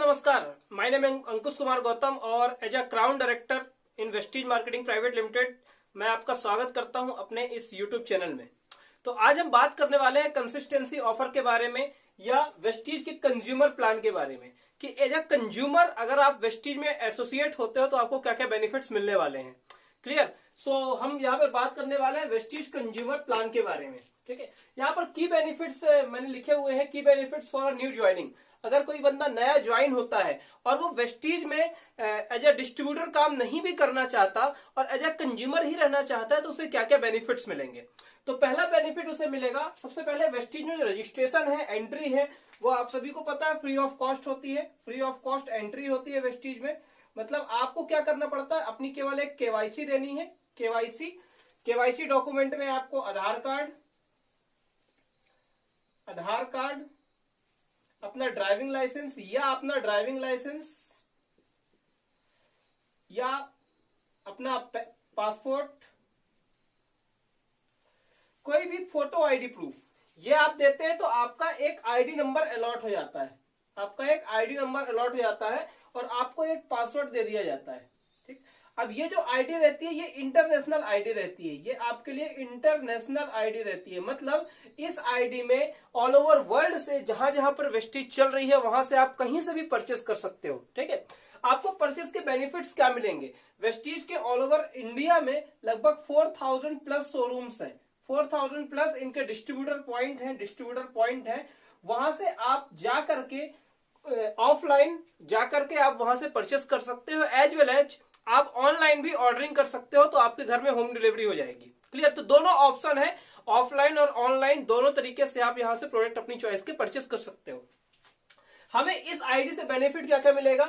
नमस्कार, my name Ankush Kumar Gautam और as a crown director in Vestige marketing private limited मैं आपका स्वागत करता हूं अपने इस यूट्यूब चैनल में। तो आज हम बात करने वाले हैं कंसिस्टेंसी ऑफर के बारे में या वेस्टीज के कंज्यूमर प्लान के बारे में कि एज अ कंज्यूमर अगर आप वेस्टीज में एसोसिएट होते हो तो आपको क्या क्या बेनिफिट्स मिलने वाले हैं। क्लियर। सो हम यहाँ पर बात करने वाले हैं वेस्टीज कंज्यूमर प्लान के बारे में। ठीक है, यहाँ पर की बेनिफिट्स मैंने लिखे हुए हैं, key benefits for new joining. अगर कोई बंदा नया ज्वाइन होता है और वो वेस्टीज में एज अ डिस्ट्रीब्यूटर काम नहीं भी करना चाहता और एज अ कंज्यूमर ही रहना चाहता है तो उसे क्या क्या बेनिफिट्स मिलेंगे। तो पहला बेनिफिट उसे मिलेगा, सबसे पहले वेस्टीज में जो रजिस्ट्रेशन है, एंट्री है, वो आप सभी को पता है फ्री ऑफ कॉस्ट होती है। फ्री ऑफ कॉस्ट एंट्री होती है वेस्टीज में। मतलब आपको क्या करना पड़ता है, अपनी केवल एक केवाईसी देनी है। केवाईसी डॉक्यूमेंट में आपको आधार कार्ड, अपना ड्राइविंग लाइसेंस या अपना पासपोर्ट, कोई भी फोटो आईडी प्रूफ, ये आप देते हैं तो आपका एक आईडी नंबर अलॉट हो जाता है। और आपको एक पासवर्ड दे दिया जाता है। ठीक, अब ये जो आईडी रहती है ये इंटरनेशनल आईडी रहती है, ये आपके लिए इंटरनेशनल आईडी रहती है। मतलब इस आईडी में ऑल ओवर वर्ल्ड से जहां जहां पर वेस्टीज चल रही है वहां से आप कहीं से भी परचेस कर सकते हो। ठीक है, आपको परचेस के बेनिफिट्स क्या मिलेंगे। वेस्टीज के ऑल ओवर इंडिया में लगभग 4000 प्लस शोरूम्स हैं, 4000 प्लस इनके डिस्ट्रीब्यूटर पॉइंट है। वहां से आप जा करके ऑफलाइन जाकर के आप वहां से परचेस कर सकते हो, एज वेल एज आप ऑनलाइन भी ऑर्डरिंग कर सकते हो तो आपके घर में होम डिलीवरी हो जाएगी। क्लियर। तो दोनों ऑप्शन है, ऑफलाइन और ऑनलाइन, दोनों तरीके से आप यहां से प्रोडक्ट अपनी चॉइस के परचेस कर सकते हो। हमें इस आईडी से बेनिफिट क्या क्या मिलेगा।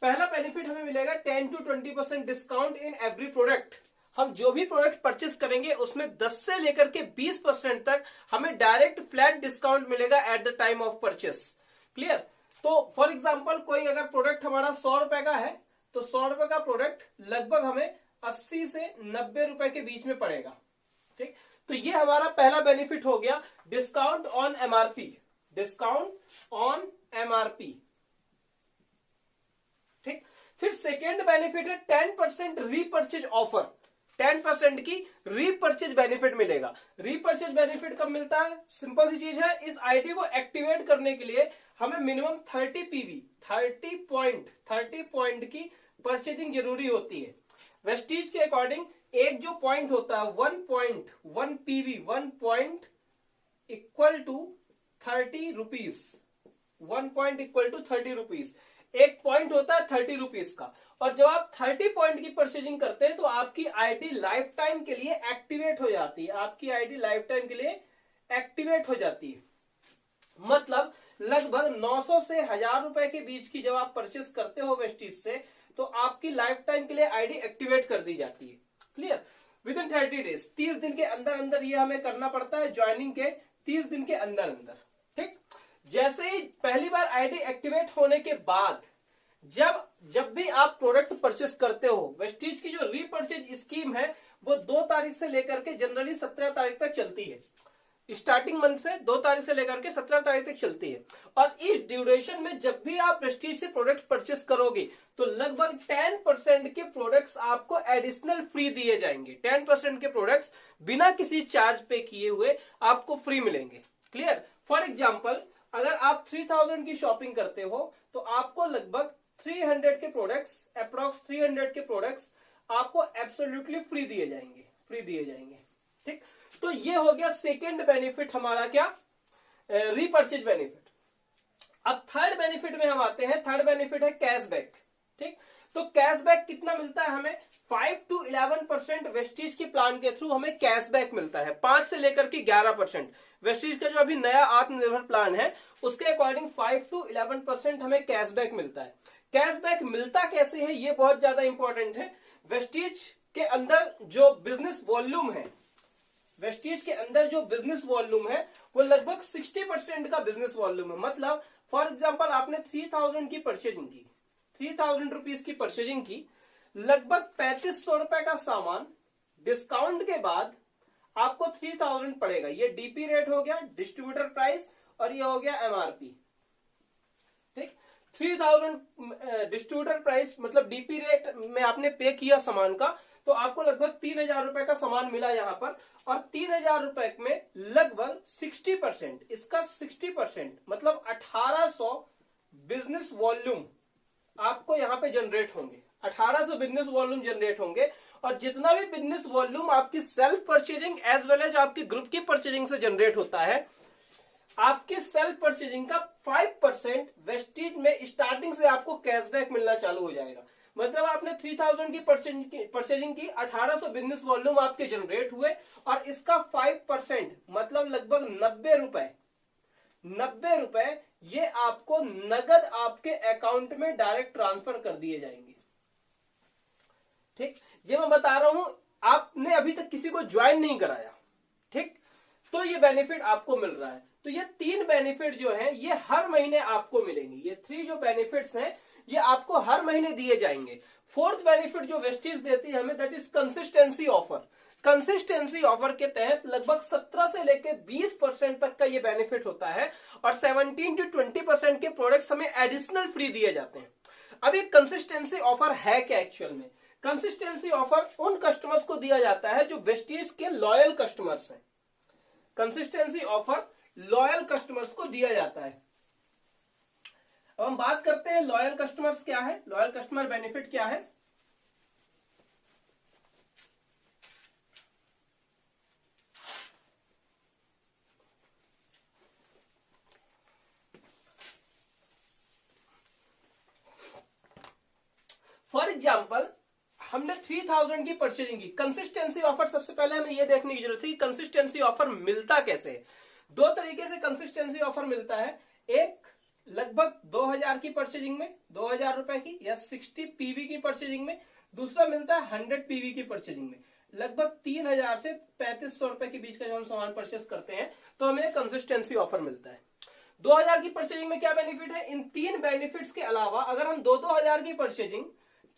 पहला बेनिफिट हमें मिलेगा 10 to 20% discount in every product. हम जो भी प्रोडक्ट परचेस करेंगे उसमें 10 से लेकर के 20% तक हमें डायरेक्ट फ्लैट डिस्काउंट मिलेगा at the time of purchase. Clear. तो फॉर एग्जांपल कोई अगर प्रोडक्ट हमारा 100 रुपए का है तो 100 रुपए का प्रोडक्ट लगभग हमें 80 से 90 रुपए के बीच में पड़ेगा। ठीक, तो ये हमारा पहला बेनिफिट हो गया, डिस्काउंट ऑन एमआरपी। ठीक, फिर सेकेंड बेनिफिट है 10% रीपर्चेज ऑफर। 10% की रीपर्चेज बेनिफिट मिलेगा। रीपर्चेज बेनिफिट कब मिलता है, सिंपल सी चीज है, इस आईडी को एक्टिवेट करने के लिए हमें मिनिमम 30 पीवी 30 पॉइंट की परचेजिंग जरूरी होती है। वेस्टीज के अकॉर्डिंग एक जो पॉइंट होता है 1 PV 1 point equal to 30 rupees. 1 point equal to 30 rupees. एक पॉइंट होता है 30 रुपीज का। और जब आप 30 पॉइंट की परचेजिंग करते हैं तो आपकी आईडी लाइफ टाइम के लिए एक्टिवेट हो जाती है। मतलब लगभग 900 से 1000 रुपए के बीच की जब आप परचेस करते हो वेस्टीज से तो आपकी लाइफ टाइम के लिए आईडी एक्टिवेट कर दी जाती है। क्लियर। विद इन 30 डेज, 30 दिन के अंदर ये हमें करना पड़ता है, ज्वाइनिंग के 30 दिन के अंदर। ठीक, जैसे ही पहली बार आईडी एक्टिवेट होने के बाद जब भी आप प्रोडक्ट परचेस करते हो, वेस्टीज की जो रीपर्चेज स्कीम है वो 2 तारीख से लेकर के जनरली 17 तारीख तक चलती है। स्टार्टिंग मंथ से 2 तारीख से लेकर के 17 तारीख तक चलती है। और इस ड्यूरेशन में जब भी आप वेस्टीज से प्रोडक्ट परचेस करोगे तो लगभग 10% के प्रोडक्ट्स आपको एडिशनल फ्री दिए जाएंगे। 10% के प्रोडक्ट्स बिना किसी चार्ज पे किए हुए आपको फ्री मिलेंगे। क्लियर। फॉर एग्जाम्पल अगर आप 3000 की शॉपिंग करते हो तो आपको लगभग 300 के प्रोडक्ट्स, अप्रोक्स 300 के प्रोडक्ट्स आपको एब्सोल्युटली फ्री दिए जाएंगे। ठीक, तो ये हो गया सेकेंड बेनिफिट हमारा, क्या, रीपर्चेज बेनिफिट। अब थर्ड बेनिफिट में हम आते हैं। थर्ड बेनिफिट है कैशबैक। ठीक, तो कैशबैक कितना मिलता है हमें, 5 to 11% वेस्टीज के प्लान के थ्रू हमें कैशबैक मिलता है। 5 से लेकर के 11%। वेस्टीज का जो अभी नया आत्मनिर्भर प्लान है उसके अकॉर्डिंग 5 to 11% हमें कैशबैक मिलता है। कैशबैक मिलता कैसे है ये बहुत ज्यादा इंपॉर्टेंट है। वेस्टीज के अंदर जो बिजनेस वॉल्यूम है वो लगभग 60% का बिजनेस वॉल्यूम है। मतलब फॉर एग्जांपल आपने 3000 की परचेजिंग की, 3000 रुपीज की परचेजिंग की, लगभग 3500 रुपए का सामान डिस्काउंट के बाद आपको 3000 पड़ेगा। ये डीपी रेट हो गया, डिस्ट्रीब्यूटर प्राइस, और ये हो गया एमआरपी। ठीक, 3000 डिस्ट्रीब्यूटर प्राइस मतलब डीपी रेट में आपने पे किया सामान का, तो आपको लगभग 3000 रुपए का सामान मिला यहाँ पर। और 3000 रुपए में लगभग 60%, इसका 60% मतलब 1800 बिजनेस वॉल्यूम आपको यहाँ पे जनरेट होंगे। 1800 बिजनेस वॉल्यूम जनरेट होंगे। और जितना भी बिजनेस वॉल्यूम आपकी self purchasing as well as आपकी ग्रुप की परचेजिंग से जनरेट होता है, आपकी सेल्फ परचेजिंग का 5% वेस्टीज में स्टार्टिंग से आपको कैशबैक मिलना चालू हो जाएगा। मतलब आपने 3000 की परचेजिंग की, 1800 बिजनेस वॉल्यूम आपके जनरेट हुए और इसका 5% मतलब लगभग 90 रुपए ये आपको नगद आपके अकाउंट में डायरेक्ट ट्रांसफर कर दिए जाएंगे। ठीक, ये मैं बता रहा हूं, आपने अभी तक किसी को ज्वाइन नहीं कराया, ठीक, तो ये बेनिफिट आपको मिल रहा है। तो ये 3 बेनिफिट जो हैं ये हर महीने आपको मिलेंगे। ये 3 जो बेनिफिट्स हैं ये आपको हर महीने दिए जाएंगे। 4th बेनिफिट जो वेस्टीज देती है हमें, that is consistency offer. Consistency offer के तहत लगभग 17 से लेकर 20% तक का ये बेनिफिट होता है और 17 to 20% के प्रोडक्ट्स हमें एडिशनल फ्री दिए जाते हैं। अब ये कंसिस्टेंसी ऑफर है क्या एक्चुअल में? कंसिस्टेंसी ऑफर उन कस्टमर्स को दिया जाता है जो वेस्टीज के लॉयल कस्टमर्स हैं। कंसिस्टेंसी ऑफर लॉयल कस्टमर्स को दिया जाता है। अब हम बात करते हैं लॉयल कस्टमर्स क्या है, लॉयल कस्टमर बेनिफिट क्या है। फॉर एग्जाम्पल हमने 3000 की परचेजिंग की, कंसिस्टेंसी ऑफर सबसे पहले हमें यह देखने की जरूरत है कि कंसिस्टेंसी ऑफर मिलता कैसे है। 2 तरीके से कंसिस्टेंसी ऑफर मिलता है। एक लगभग 2000 की परचेजिंग में 2000 रुपए की या 60 पीवी की परचेजिंग में, दूसरा मिलता है 100 पीवी की परचेजिंग में। लगभग 3000 से 3500 रुपए के बीच का जब हम सामान परचेस करते हैं तो हमें कंसिस्टेंसी ऑफर मिलता है। 2000 की परचेजिंग में क्या बेनिफिट है? इन 3 बेनिफिट्स के अलावा अगर हम 2-2000 की परचेजिंग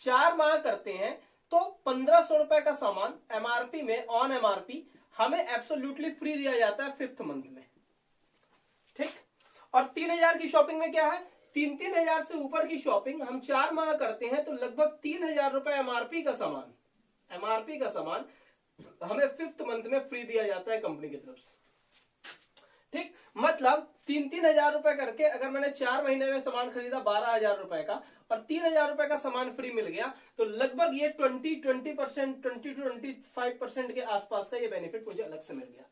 4 माह करते हैं तो 1500 रुपए का सामान एमआरपी में, ऑन एमआरपी हमें एब्सोल्युटली फ्री दिया जाता है 5th मंथ में। ठीक, और 3000 की शॉपिंग में क्या है? 3-3000 से ऊपर की शॉपिंग हम 4 माह करते हैं तो लगभग 3000 रुपए एमआरपी का सामान हमें 5th मंथ में फ्री दिया जाता है कंपनी की तरफ से। ठीक, मतलब 3-3000 रुपए करके अगर मैंने 4 महीने में सामान खरीदा 12000 रुपए का और 3000 रुपए का सामान फ्री मिल गया तो लगभग ये 20% 20-25% के आसपास का ये बेनिफिट मुझे अलग से मिल गया।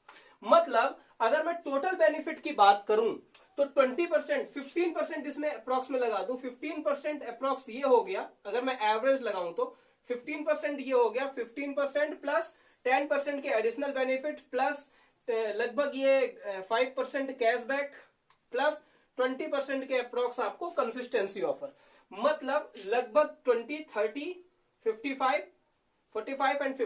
मतलब अगर मैं टोटल बेनिफिट की बात करूं तो 20%, 15% इसमें अप्रॉक्स में लगा दूं, 15% अप्रॉक्स ये हो गया। अगर मैं एवरेज लगाऊं तो 15% ये हो गया, 15% प्लस 10% के एडिशनल बेनिफिट प्लस लगभग ये 5% कैशबैक प्लस 20% के अप्रॉक्स आपको कंसिस्टेंसी ऑफर। मतलब लगभग 20, 30, 55, 45 एंड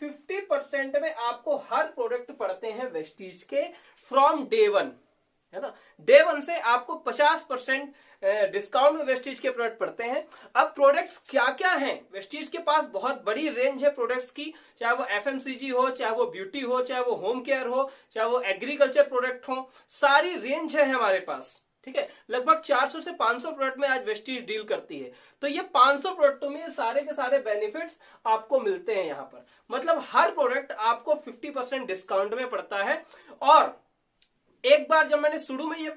50% में आपको हर प्रोडक्ट पड़ते हैं वेस्टीज के फ्रॉम डे 1, है ना। डे 1 से आपको 50% डिस्काउंट में वेस्टीज के प्रोडक्ट पड़ते हैं। अब प्रोडक्ट्स क्या क्या हैं? वेस्टीज के पास बहुत बड़ी रेंज है प्रोडक्ट्स की, चाहे वो एफएमसीजी हो, चाहे वो ब्यूटी हो, चाहे वो होम केयर हो, चाहे वो एग्रीकल्चर प्रोडक्ट हो, सारी रेंज है हमारे पास। ठीक है, लगभग 400 से 500 प्रोडक्ट में आज वेस्टीज डील करती है। तो ये 500 प्रोडक्टों में सारे के सारे बेनिफिट्स आपको मिलते हैं यहाँ पर। मतलब हर प्रोडक्ट आपको 50% डिस्काउंट में पड़ता है। और एक बार जब मैंने शुरू में ये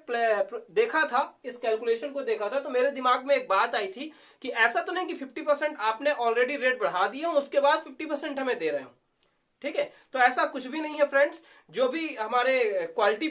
देखा था, इस कैलकुलेशन को देखा था, तो मेरे दिमाग में एक बात आई थी कि ऐसा तो नहीं कि 50% आपने ऑलरेडी रेट बढ़ा दिए उसके बाद 50% हमें दे रहे हो। ठीक है, तो ऐसा कुछ भी नहीं है फ्रेंड्स। जो भी हमारे क्वालिटी